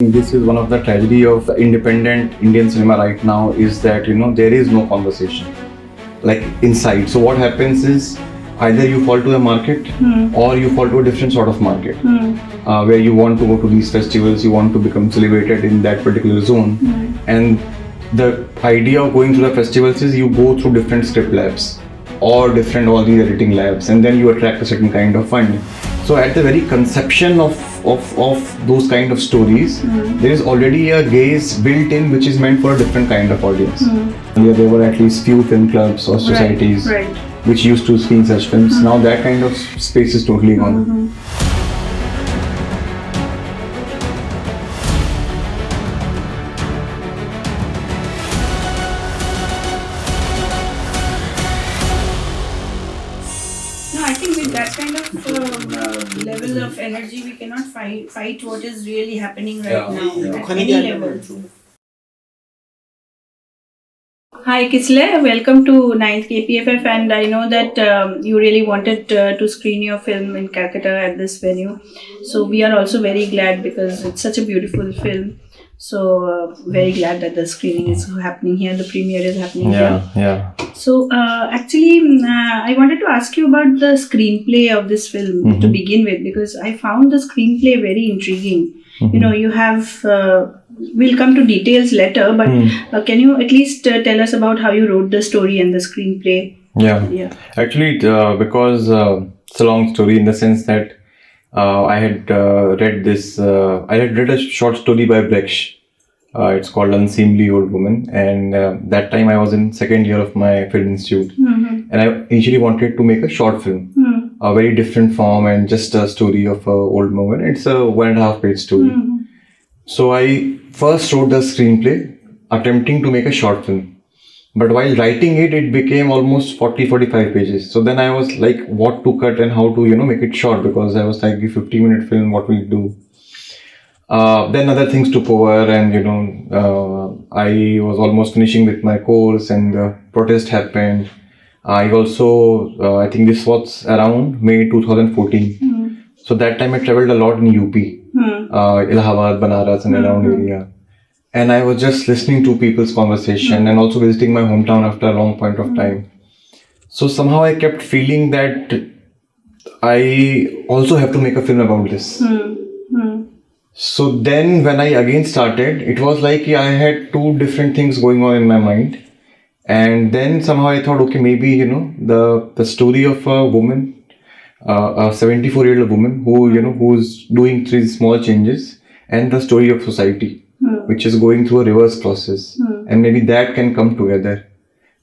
This is one of the tragedy of the independent Indian cinema right now is that there is no conversation like inside. So what happens is either you fall to the market or you fall to a different sort of market where you want to go to these festivals, you want to become celebrated in that particular zone, and the idea of going through the festivals is you go through different script labs or different all these editing labs, and then you attract a certain kind of fund. So at the very conception of those kind of stories, there is already a gaze built in which is meant for a different kind of audience. Earlier there were at least few film clubs or societies which used to screen such films. Now that kind of space is totally gone. No, I think with that kind of level of energy, we cannot fight what is really happening right now at any level. Hi Kislay, welcome to 9th KPFF, and I know that you really wanted to screen your film in Calcutta at this venue. So we are also very glad because it's such a beautiful film. So very glad that the screening is happening here, the premiere is happening here. Yeah. So actually, I wanted to ask you about the screenplay of this film to begin with, because I found the screenplay very intriguing. You know, you have, we'll come to details later, but can you at least tell us about how you wrote the story and the screenplay? Yeah. Actually, because it's a long story in the sense that I had read this, I had read a short story by Brecht. It's called Unseemly Old Woman, and that time I was in second year of my film institute, and I initially wanted to make a short film, a very different form and just a story of a old woman. It's a 1.5 page story. So I first wrote the screenplay, attempting to make a short film. But while writing it, it became almost 40-45 pages. So then I was like, what to cut and how to, make it short, because I was like, a 50-minute film, what will it do? Then other things took over, and I was almost finishing with my course, and the protest happened. I also, I think this was around May 2014. So that time I traveled a lot in UP, Allahabad, Banaras and around area. And I was just listening to people's conversation and also visiting my hometown after a long point of time. So somehow I kept feeling that I also have to make a film about this. So then when I again started, it was like I had two different things going on in my mind. And then somehow I thought, okay, maybe, the story of a woman, a 74-year-old woman who's doing three small changes, and the story of society, which is going through a reverse process. And maybe that can come together.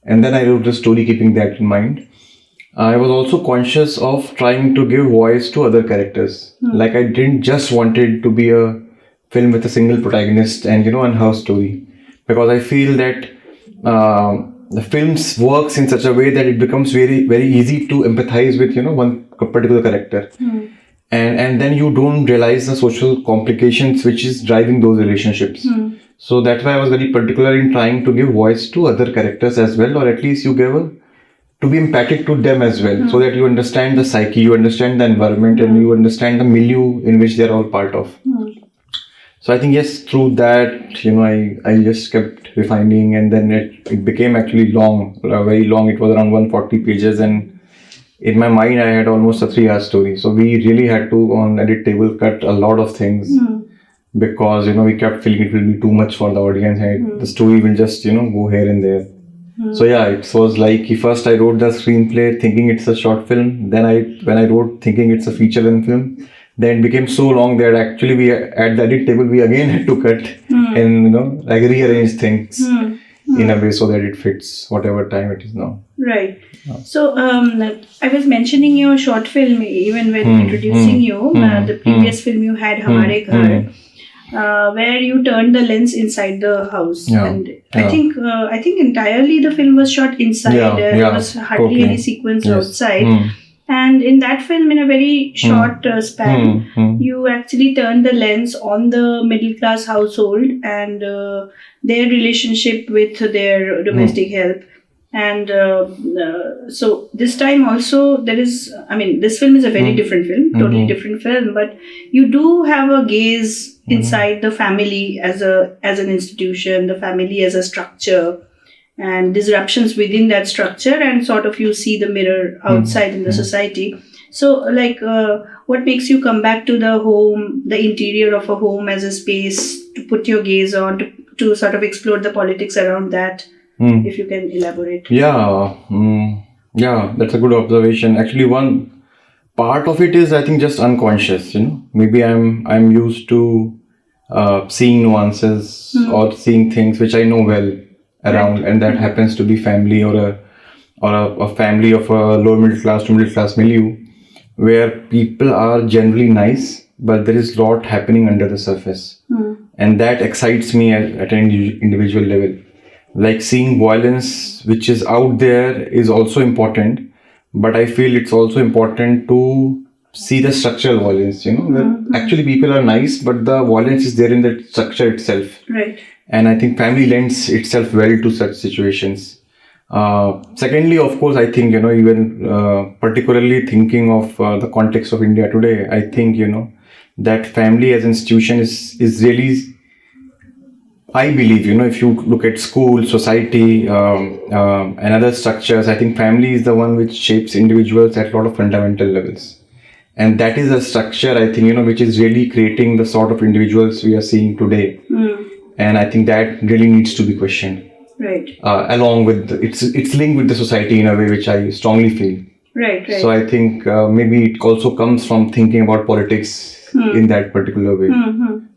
And then I wrote the story keeping that in mind. I was also conscious of trying to give voice to other characters. Like I didn't just want it to be a film with a single protagonist and and her story, because I feel that the films works in such a way that it becomes very, very easy to empathize with one particular character, and then you don't realize the social complications which is driving those relationships. So that's why I was very particular in trying to give voice to other characters as well, or at least you give to be empathic to them as well, so that you understand the psyche, you understand the environment, and you understand the milieu in which they're all part of. So I think yes, through that, I just kept refining, and then it became actually long, very long. It was around 140 pages, and in my mind I had almost a 3-hour story. So we really had to, on edit table, cut a lot of things, because we kept feeling it will be too much for the audience, and the story will just go here and there. So yeah, it was like first I wrote the screenplay thinking it's a short film. Then when I wrote thinking it's a feature-length film, then it became so long that actually we at the edit table we again had to cut and like rearrange things in a way so that it fits whatever time it is now. Right. So I was mentioning your short film even when introducing you. The previous film you had, Hamare Ghar. Where you turned the lens inside the house, and I think entirely the film was shot inside. There was hardly any sequence outside, and in that film, in a very short span, you actually turned the lens on the middle class household and their relationship with their domestic help. And so this time also there is, I mean, this film is a very different film, totally different film, but you do have a gaze inside the family as an institution, the family as a structure, and disruptions within that structure, and sort of you see the mirror outside in the society. So like what makes you come back to the home, the interior of a home as a space to put your gaze on, to sort of explore the politics around that? If you can elaborate. Yeah, that's a good observation. Actually, one part of it is, I think, just unconscious. Maybe I'm used to seeing nuances or seeing things which I know well around, and that happens to be family or a family of a lower middle class to middle class milieu, where people are generally nice, but there is a lot happening under the surface, and that excites me at an individual level. Like, seeing violence which is out there is also important, but I feel it's also important to see the structural violence, where actually people are nice, but the violence is there in the structure itself. Right. And I think family lends itself well to such situations. Secondly, of course, I think, even particularly thinking of the context of India today, I think, that family as an institution is really, I believe, if you look at school, society, and other structures, I think family is the one which shapes individuals at a lot of fundamental levels. And that is a structure, I think, which is really creating the sort of individuals we are seeing today. And I think that really needs to be questioned. Right. Along with, it's linked with the society in a way which I strongly feel. Right. So I think maybe it also comes from thinking about politics in that particular way.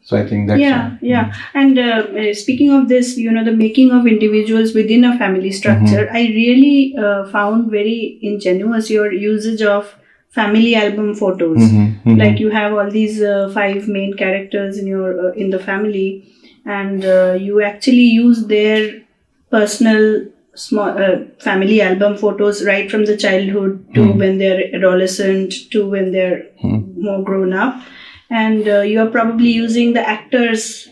So I think that's... Yeah. And speaking of this, the making of individuals within a family structure, I really found very ingenious your usage of family album photos. Like, you have all these 5 main characters in the family, and you actually use their personal small family album photos right from the childhood to when they're adolescent to when they're more grown up. And you are probably using the actors.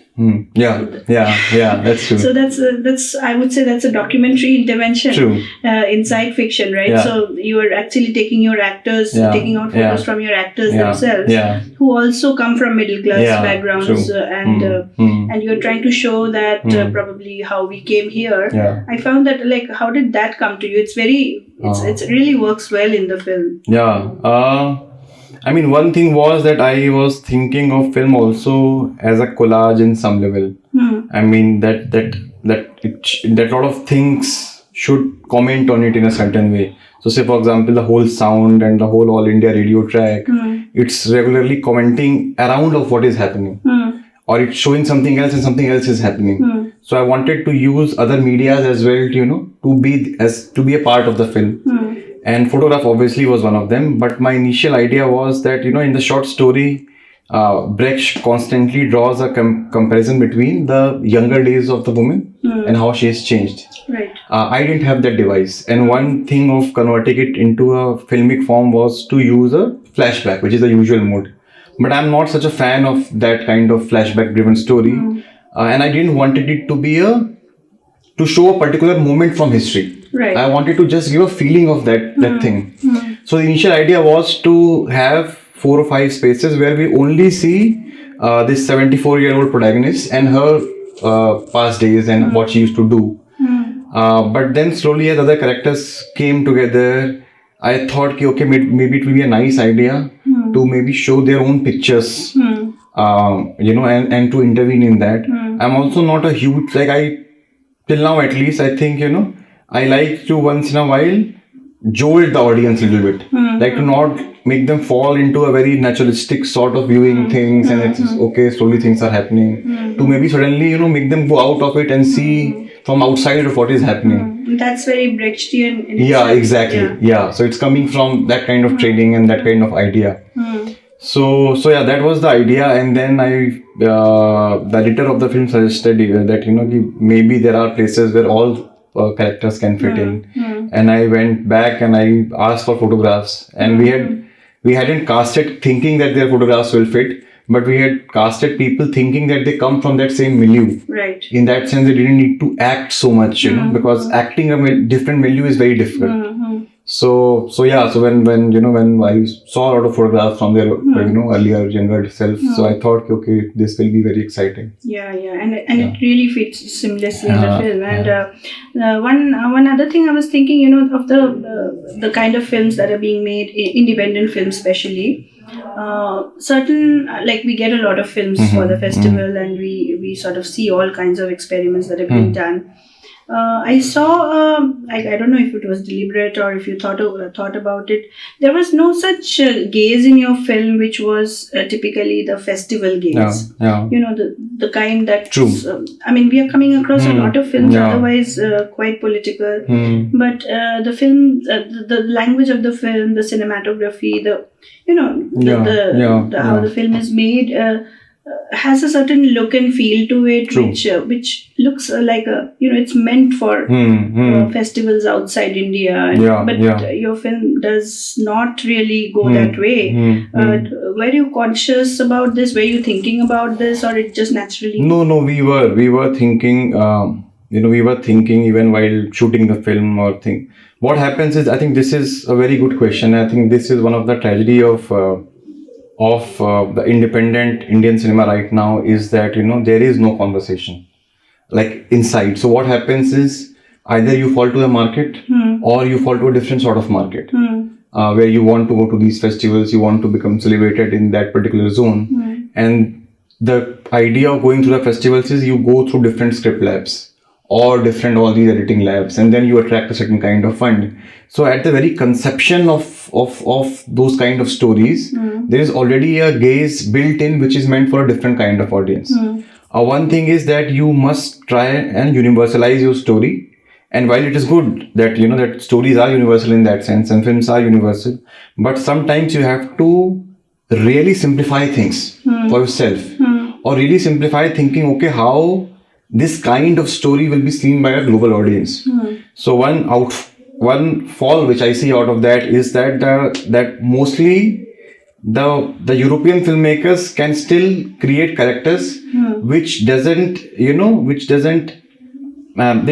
Yeah, that's true. So that's I would say that's a documentary intervention inside fiction, right? Yeah. So you are actually taking your actors, taking out photos from your actors themselves, who also come from middle class backgrounds, and you're trying to show that probably how we came here. I found that, like, how did that come to you? It's it really works well in the film. I mean, one thing was that I was thinking of film also as a collage in some level. I mean, that lot of things should comment on it in a certain way. So say, for example, the whole sound and the whole All India radio track, it's regularly commenting around of what is happening. Or it's showing something else and something else is happening. So I wanted to use other medias as well, to be a part of the film. And photograph obviously was one of them. But my initial idea was that, in the short story, Brecht constantly draws a comparison between the younger days of the woman and how she has changed. Right. I didn't have that device. And one thing of converting it into a filmic form was to use a flashback, which is the usual mode. But I'm not such a fan of that kind of flashback driven story. And I didn't want it to be to show a particular moment from history. Right. I wanted to just give a feeling of that thing. So the initial idea was to have 4 or 5 spaces where we only see this 74-year-old protagonist and her past days and what she used to do. But then slowly, as other characters came together, I thought, okay, maybe it will be a nice idea to maybe show their own pictures, and to intervene in that. I'm also not a huge, till now at least, I think, I like to once in a while jolt the audience a little bit. Like, to not make them fall into a very naturalistic sort of viewing things and it's okay, slowly things are happening. To maybe suddenly, make them go out of it and see from outside of what is happening. That's very Brechtian. Yeah, exactly. Yeah. So it's coming from that kind of training and that kind of idea. So that was the idea. And then the editor of the film suggested that, maybe there are places where all characters can fit in. And I went back and I asked for photographs, and we hadn't casted thinking that their photographs will fit. but we had casted people thinking that they come from that same milieu. Right. In that sense, they didn't need to act so much, because acting a different milieu is very difficult. So yeah. So when I saw a lot of photographs from their earlier younger self, so I thought, okay, this will be very exciting. Yeah, and it really fits seamlessly in the film. And one other thing I was thinking, of the kind of films that are being made, independent films especially. Certain like we get a lot of films for the festival, and we sort of see all kinds of experiments that have been done. I saw, I don't know if it was deliberate or if you thought about it. There was no such gaze in your film, which was typically the festival gaze. Yeah. The kind that. True. I mean, we are coming across a lot of films, otherwise quite political. But the film, the language of the film, the cinematography, how the film is made. Has a certain look and feel to it, which looks like it's meant for festivals outside India. But your film does not really go that way. Were you conscious about this? Were you thinking about this, or it just naturally? No, we were thinking. We were thinking even while shooting the film or thing. What happens is, I think this is a very good question. I think this is one of the tragedy of the independent Indian cinema right now, is that there is no conversation like inside. So what happens is, either you fall to the market or you fall to a different sort of market, where you want to go to these festivals, you want to become celebrated in that particular zone. And the idea of going through the festivals is you go through different script labs or different all these editing labs, and then you attract a certain kind of fund. So at the very conception of those kind of stories, there is already a gaze built in, which is meant for a different kind of audience. One thing is that you must try and universalize your story. And while it is good that that stories are universal in that sense and films are universal, but sometimes you have to really simplify things for yourself, or really simplify thinking, okay, how this kind of story will be seen by a global audience. So one fall which I see out of that is that mostly the European filmmakers can still create characters which doesn't they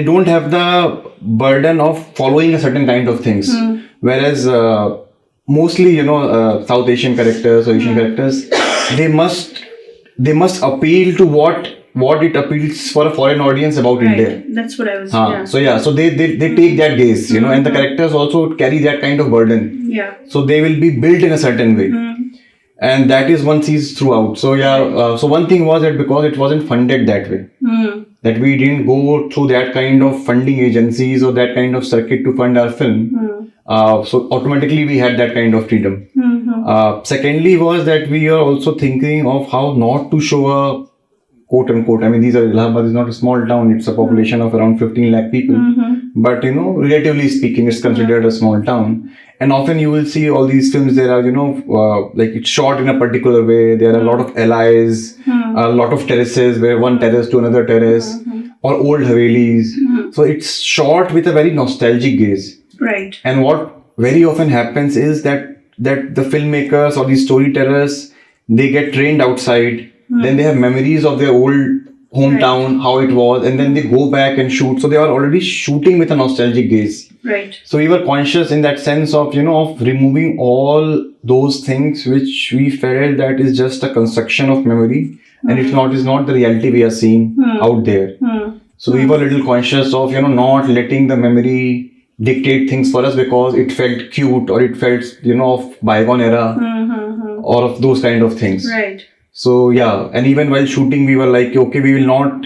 don't have the burden of following a certain kind of things, whereas mostly South Asian characters or Asian characters, they must appeal to what it appeals for a foreign audience about India. That's what I was. So they take that gaze, and the characters also carry that kind of burden. So they will be built in a certain way, and that is one sees throughout. So so one thing was that because it wasn't funded that way, that we didn't go through that kind of funding agencies or that kind of circuit to fund our film. So automatically we had that kind of freedom. Secondly was that we are also thinking of how not to show a quote unquote, I mean, Allahabad is not a small town, it's a population of around 15 lakh people. But relatively speaking, it's considered a small town. And often you will see all these films, there are, like it's shot in a particular way. There are a lot of allies, a lot of terraces, where one terrace to another terrace, or old Havelis. So it's shot with a very nostalgic gaze. Right. And what very often happens is that the filmmakers or the storytellers, they get trained outside. Then they have memories of their old hometown, how it was, and then they go back and shoot. So they are already shooting with a nostalgic gaze. Right. So we were conscious in that sense of, of removing all those things which we felt that is just a construction of memory, and it's not the reality we are seeing out there. So we were a little conscious of, not letting the memory dictate things for us because it felt cute or it felt, of bygone era or of those kind of things. Right. So and even while shooting, we were like, okay, we will not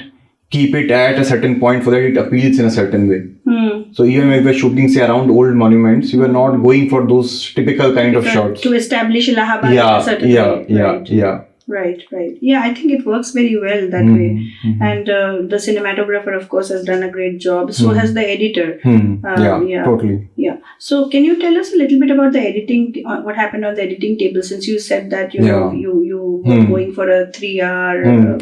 keep it at a certain point so that it appeals in a certain way. So even when we were shooting, say, around old monuments, we were not going for those typical kind of shots. To establish Allahabad in a certain way. Right. Yeah, I think it works very well that way. And the cinematographer, of course, has done a great job. So has the editor. Totally. Yeah. So can you tell us a little bit about the editing, what happened on the editing table, since you said that you were going for a 3-hour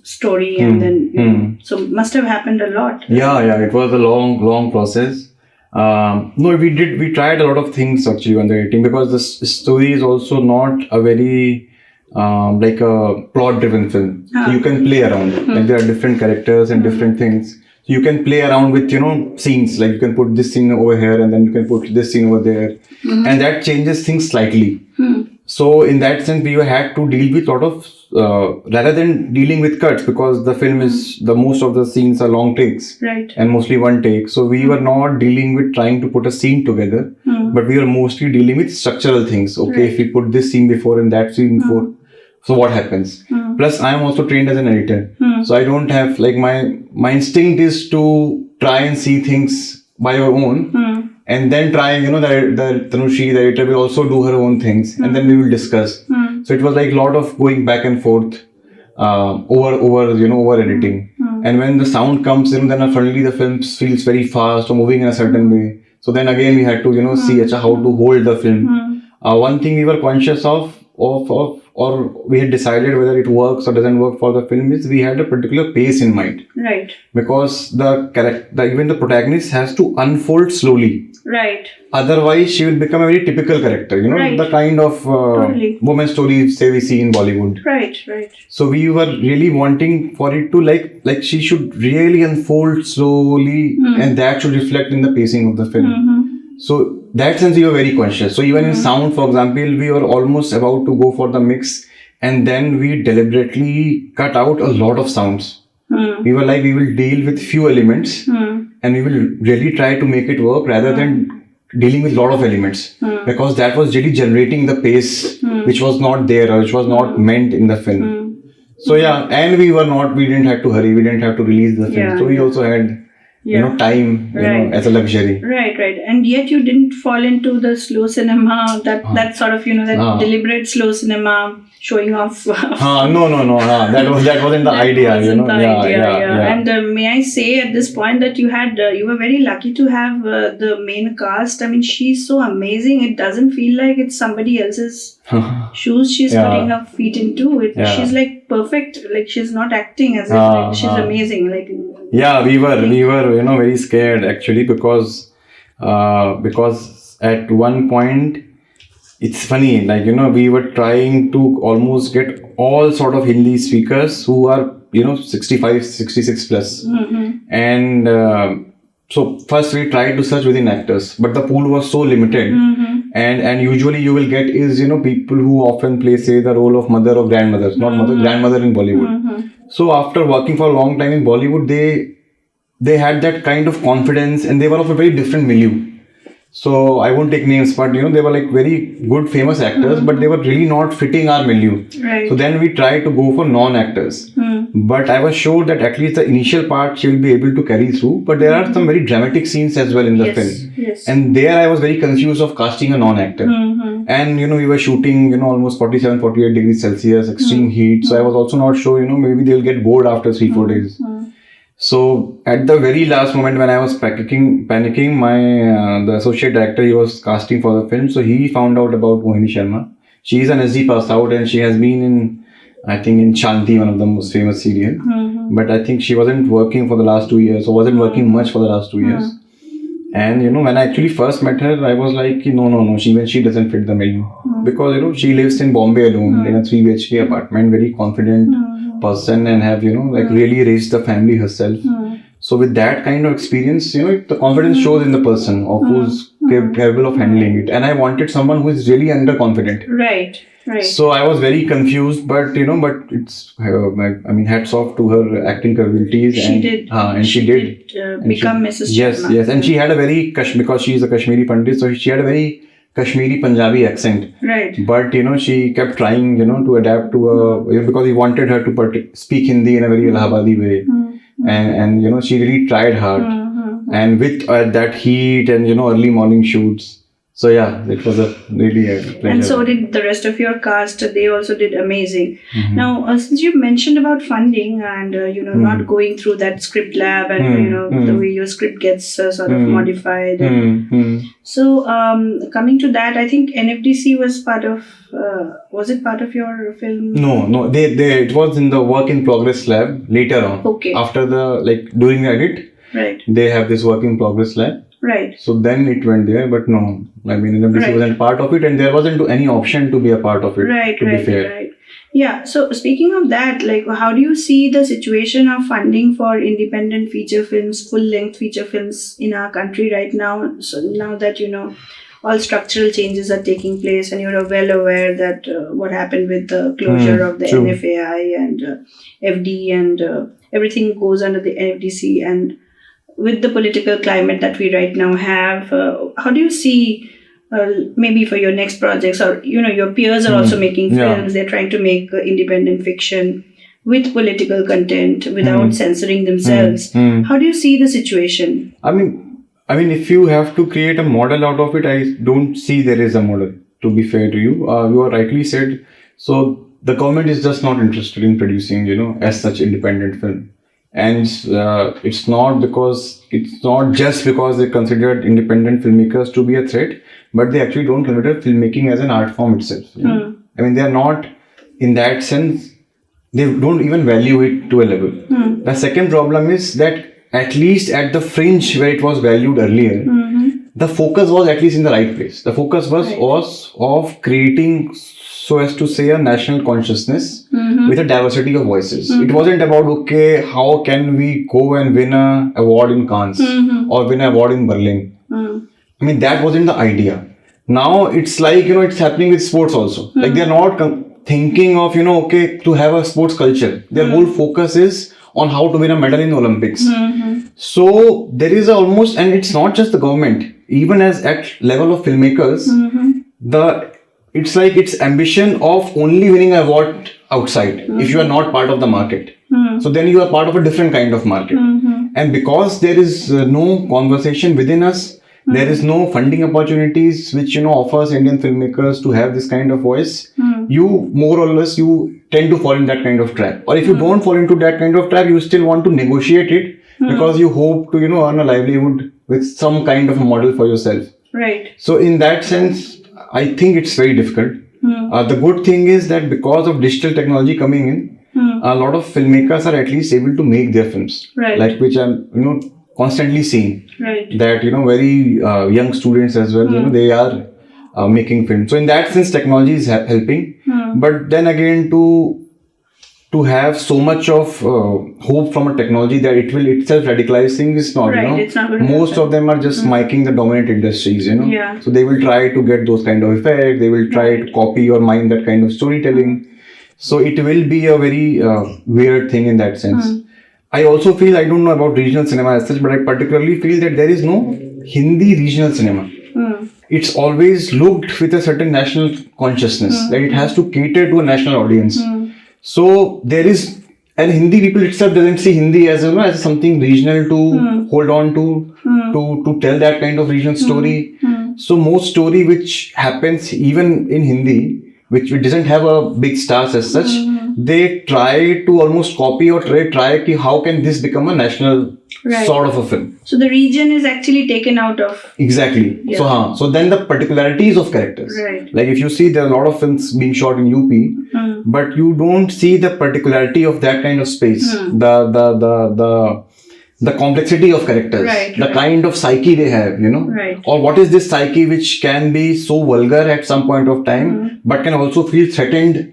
story and then, so must have happened a lot. Yeah, it was a long process. No, we tried a lot of things actually on the editing, because the story is also not a very like a plot-driven film. So you can play around. Like there are different characters and different things. So you can play around with scenes. Like you can put this scene over here, and then you can put this scene over there, and that changes things slightly. So in that sense, we had to deal with lot of rather than dealing with cuts, because the film is the most of the scenes are long takes, Right. and mostly one take. So we were not dealing with trying to put a scene together, but we were mostly dealing with structural things. Okay, if we put this scene before and that scene before, so what happens? Plus, I am also trained as an editor, so I don't have like my instinct is to try and see things by your own. And then try, the Tanushi, the editor, will also do her own things, and then we will discuss. So it was like a lot of going back and forth over editing. And when the sound comes in, then suddenly the film feels very fast or moving in a certain way. So then again we had to see how to hold the film. One thing we were conscious of or we had decided whether it works or doesn't work for the film is we had a particular pace in mind. Right. Because the character, even the protagonist, has to unfold slowly. Right. Otherwise, she will become a very typical character. Right. The kind of Totally. woman stories say we see in Bollywood. Right. Right. So we were really wanting for it to like she should really unfold slowly, and that should reflect in the pacing of the film. So that sense we were very conscious. So even in sound, for example, we were almost about to go for the mix, and then we deliberately cut out a lot of sounds. We were like, we will deal with few elements, and we will really try to make it work rather than dealing with a lot of elements, because that was really generating the pace which was not there or which was not meant in the film. So yeah, and we didn't have to hurry, we didn't have to release the film. Yeah, so we also had time as a luxury. Right. And yet you didn't fall into the slow cinema, that sort of that deliberate slow cinema showing off. No. That wasn't the idea. And may I say at this point that you were very lucky to have the main cast. I mean, she's so amazing. It doesn't feel like it's somebody else's shoes she's putting her feet into. She's like perfect. Like she's not acting as if she's amazing. Like. Yeah, we were very scared actually because at one point it's funny, like we were trying to almost get all sort of Hindi speakers who are 65, 66 plus, and so first we tried to search within actors, but the pool was so limited, and usually you will get is people who often play, say, the role of mother or grandmother, not mother, grandmother in Bollywood. So after working for a long time in Bollywood, they had that kind of confidence, and they were of a very different milieu. So I won't take names, but they were like very good famous actors, but they were really not fitting our milieu. Right. So then we tried to go for non-actors. But I was sure that at least the initial part she will be able to carry through. But there are some very dramatic scenes as well in the film. Yes. And there I was very confused of casting a non-actor. And we were shooting almost 47, 48 degrees Celsius, extreme heat. So I was also not sure maybe they'll get bored after 3-4 days. So at the very last moment when I was panicking, the associate director, he was casting for the film. So he found out about Mohini Sharma. She is an SD pass out, and she has been in Shanti, one of the most famous serial. But I think she wasn't working for the last 2 years, or wasn't working much for the last 2 years. And when I actually first met her, I was like, no, she doesn't fit the milieu. Because she lives in Bombay alone in a 3 BHK apartment, very confident person, and have really raised the family herself. So with that kind of experience, the confidence shows in the person of who's capable of handling it. And I wanted someone who is really underconfident. Right. So I was very confused, but it's hats off to her acting capabilities. She did become Mrs. Sharma. Yes, and she had a very because she is a Kashmiri Pandit, so she had a very Kashmiri Punjabi accent. Right. But she kept trying to adapt to because he wanted her to speak Hindi in a very Allahabadi way, and she really tried hard, and with that heat and early morning shoots. So yeah, it was really a pleasure. And so did the rest of your cast. They also did amazing. Now, since you mentioned about funding and not going through that script lab and the way your script gets sort of modified. So coming to that, I think NFDC was part of. Was it part of your film? No. It was in the work in progress lab later on. Okay. After during the edit. Right. They have this work in progress lab. Right. So then it went there, but no, NFDC wasn't part of it, and there wasn't any option to be a part of it. Right. To be fair. Right. Yeah, so speaking of that, like, how do you see the situation of funding for independent feature films, full length feature films in our country right now? So now that all structural changes are taking place, and you're well aware that what happened with the closure of the True. NFAI and FD, and everything goes under the FDC, and with the political climate that we right now have, how do you see? Maybe for your next projects, or your peers are also making Yeah. films, they're trying to make independent fiction with political content without censoring themselves. How do you see the situation? I mean, if you have to create a model out of it, I don't see there is a model. To be fair to you, you are rightly said. So the government is just not interested in producing, as such independent film, and it's not just because they considered independent filmmakers to be a threat, but they actually don't consider filmmaking as an art form itself. I mean, they are not in that sense. They don't even value it to a level. The second problem is that at least at the fringe where it was valued earlier, the focus was at least in the right place. The focus was of creating, so as to say, a national consciousness with a diversity of voices. It wasn't about, okay, how can we go and win an award in Cannes or win an award in Berlin. I mean, that wasn't the idea. Now it's like, it's happening with sports also. Like, they're not thinking of, okay, to have a sports culture. Their whole focus is on how to win a medal in the Olympics. So there is almost, and it's not just the government, even as at level of filmmakers, it's like its ambition of only winning an award outside if you are not part of the market. So then you are part of a different kind of market. And because there is no conversation within us, there is no funding opportunities which offers Indian filmmakers to have this kind of voice. You more or less you tend to fall in that kind of trap. Or if you don't fall into that kind of trap, you still want to negotiate it because you hope to earn a livelihood with some kind of a model for yourself. Right. So in that sense, I think it's very difficult. The good thing is that because of digital technology coming in, a lot of filmmakers are at least able to make their films. Right. Like, which I'm constantly seeing. Right. That very young students as well, they are making films. So in that sense, technology is helping. But then again, to have so much of hope from a technology that it will itself radicalize things is not. Right, it's not going to Most happen. of them are just miking the dominant industries. Yeah. So they will try to get those kind of effects. They will try to copy or mime that kind of storytelling. So it will be a very weird thing in that sense. I also feel, I don't know about regional cinema as such, but I particularly feel that there is no Hindi regional cinema. It's always looked with a certain national consciousness, that it has to cater to a national audience. So there is, and Hindi people itself doesn't see Hindi as as something regional to hold on to tell that kind of regional story. So most story which happens even in Hindi, which doesn't have a big stars as such, they try to almost copy or try how can this become a national sort of a film. So the region is actually taken out of. Exactly. Yeah. So then the particularities of characters. Right. Like if you see, there are a lot of films being shot in UP, but you don't see the particularity of that kind of space. The complexity of characters, the kind of psyche they have, or what is this psyche which can be so vulgar at some point of time, but can also feel threatened,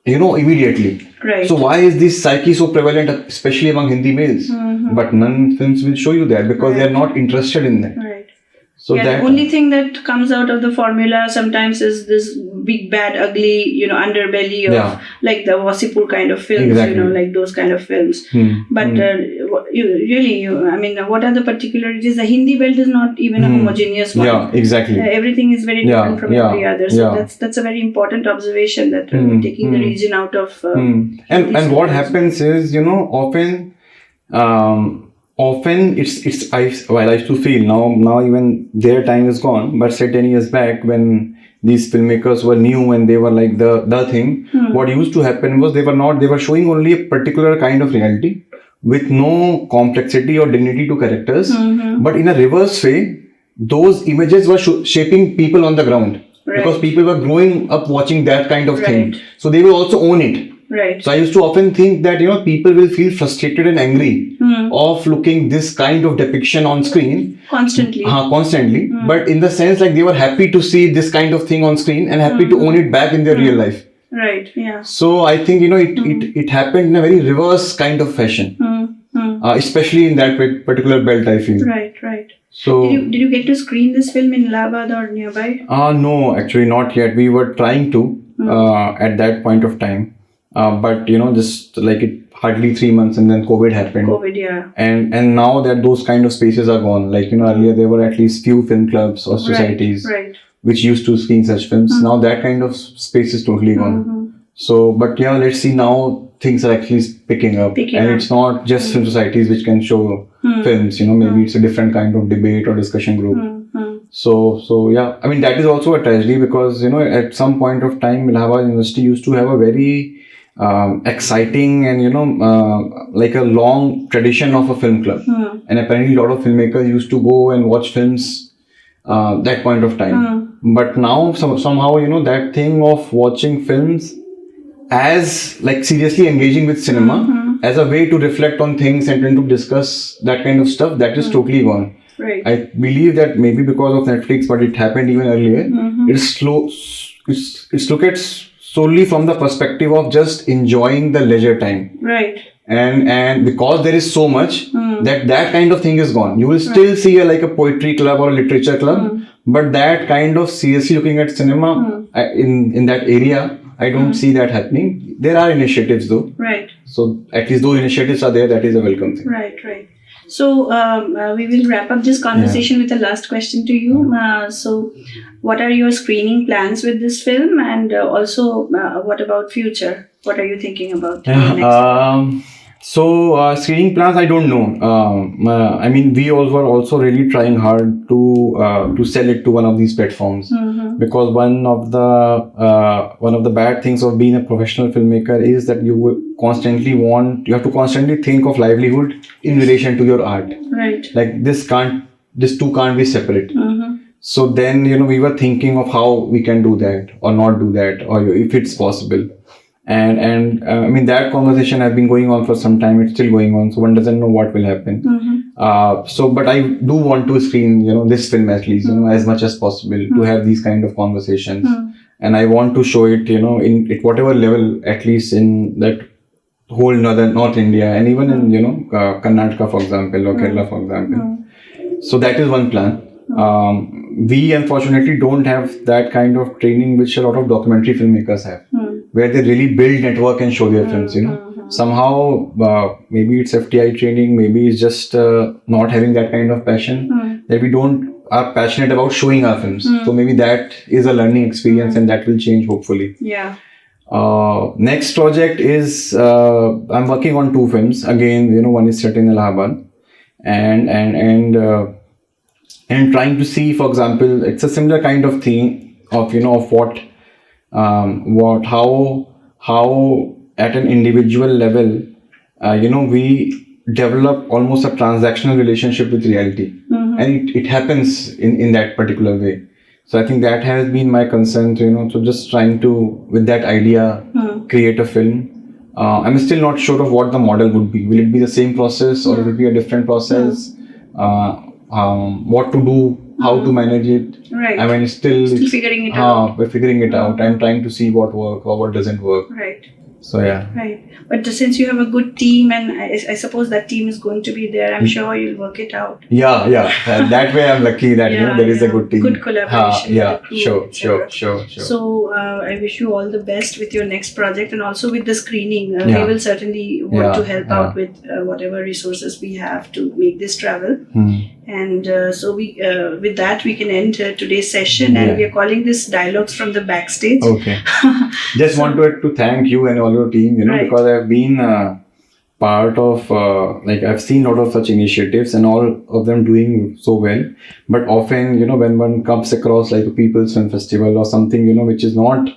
immediately. Right. So why is this psyche so prevalent, especially among Hindi males? But none films will show you that because they are not interested in that. Right. So the only thing that comes out of the formula sometimes is this big bad ugly underbelly of like the Wasipur kind of films, like those kind of films. But I mean, what are the particularities? The Hindi belt is not even a homogeneous one. Yeah, exactly. Everything is very different from every other. So that's a very important observation, that taking the region out of. And what happens is, often it's I used to feel now even their time is gone, but say 10 years back when these filmmakers were new and they were like the thing, what used to happen was they were showing only a particular kind of reality with no complexity or dignity to characters, but in a reverse way, those images were shaping people on the ground, because people were growing up watching that kind of thing, so they will also own it. Right. So I used to often think that people will feel frustrated and angry of looking this kind of depiction on screen constantly. But in the sense, like, they were happy to see this kind of thing on screen and happy to own it back in their real life. Right. Yeah. So I think it happened in a very reverse kind of fashion, especially in that particular belt, I feel. Right. Right. So Did you get to screen this film in Allahabad or nearby? no, actually not yet. We were trying to at that point of time, but just like it hardly 3 months, and then COVID happened. COVID, yeah. And now that those kind of spaces are gone, like earlier there were at least few film clubs or societies Right. which used to screen such films. Now that kind of space is totally gone. So, but yeah, let's see, now things are actually picking up. It's not just film societies which can show films, maybe it's a different kind of debate or discussion group. So yeah, I mean, that is also a tragedy because, at some point of time, Allahabad University used to have a very exciting and, like a long tradition of a film club. And apparently a lot of filmmakers used to go and watch films that point of time. But now somehow, that thing of watching films as like seriously engaging with cinema as a way to reflect on things and to discuss that kind of stuff, that is totally gone. Right. I believe that maybe because of Netflix, but it happened even earlier. It's looked at solely from the perspective of just enjoying the leisure time. Right. And because there is so much, that kind of thing is gone. You will still see like a poetry club or a literature club, but that kind of seriously looking at cinema in that area, I don't see that happening. There are initiatives though. Right. So at least those initiatives are there. That is a welcome thing. Right. So we will wrap up this conversation with the last question to you. So what are your screening plans with this film, and also what about future? What are you thinking about? So screening plans, I don't know. I mean, we all were also really trying hard to sell it to one of these platforms, because one of the bad things of being a professional filmmaker is that you have to constantly think of livelihood in relation to your art. Right. Like these two can't be separate. So then we were thinking of how we can do that or not do that, or if it's possible. And I mean, that conversation has been going on for some time. It's still going on, so one doesn't know what will happen. But I do want to screen this film at least as much as possible to have these kind of conversations, and I want to show it in at whatever level, at least in that whole North India, and even in Karnataka, for example, or Kerala, for example. So that is one plan. We unfortunately don't have that kind of training which a lot of documentary filmmakers have, where they really build network and show their films. Somehow maybe it's FTI training, maybe it's just not having that kind of passion, that we are passionate about showing our films. So maybe that is a learning experience, and that will change hopefully. Yeah. Next project is I'm working on 2 films again. One is set in Allahabad, and trying to see, for example, it's a similar kind of thing of how at an individual level, we develop almost a transactional relationship with reality, and it happens in that particular way. So I think that has been my concern, so just trying to, with that idea, create a film. I'm still not sure of what the model would be. Will it be the same process, or will it be a different process? What to do, how to manage it. Right. I mean, still figuring it out. We're figuring it out. I'm trying to see what works or what doesn't work. Right. So yeah. Right. But since you have a good team, and I suppose that team is going to be there, I'm sure you'll work it out. Yeah. That way I'm lucky that there is a good team. Good collaboration. Sure. So I wish you all the best with your next project, and also with the screening. We will certainly want to help out with whatever resources we have to make this travel. And so we, with that, we can end today's session, and we are calling this Dialogues from the Backstage. Okay. Just wanted to thank you and all your team, because I've been part of, I've seen a lot of such initiatives, and all of them doing so well. But often, when one comes across like a People's Film Festival or something, which is not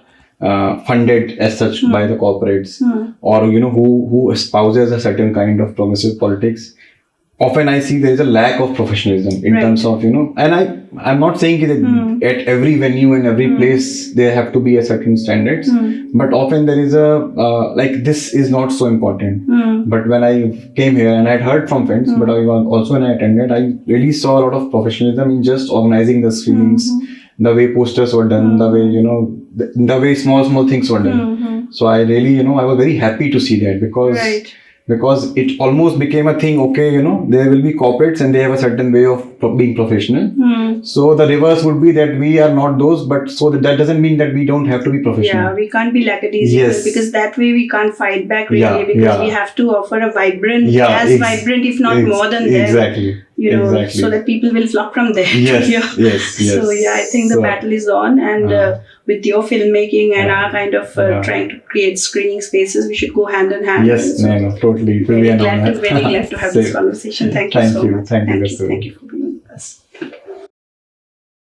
funded as such by the corporates, or, who espouses a certain kind of progressive politics, often I see there is a lack of professionalism in terms of, and I'm not saying that at every venue and every place there have to be a certain standards, but often there is this is not so important. But when I came here, and I had heard from friends, but also when I attended, I really saw a lot of professionalism in just organizing the screenings, the way posters were done, the way, the way small things were done. So I really, I was very happy to see that, because it almost became a thing. Okay, there will be corporates and they have a certain way of being professional. So the reverse would be that we are not those, but so that doesn't mean that we don't have to be professional. Yeah, we can't be lackadaisical, because that way we can't fight back really, because we have to offer a vibrant, vibrant, if not more than them. Exactly. So that people will flock from there. Yes. So I think the battle is on, and with your filmmaking and our kind of trying to create screening spaces, we should go hand in hand. Yes, totally. It will be an honor. Very glad to have this conversation. Thank you so much. Thank you. Thank you for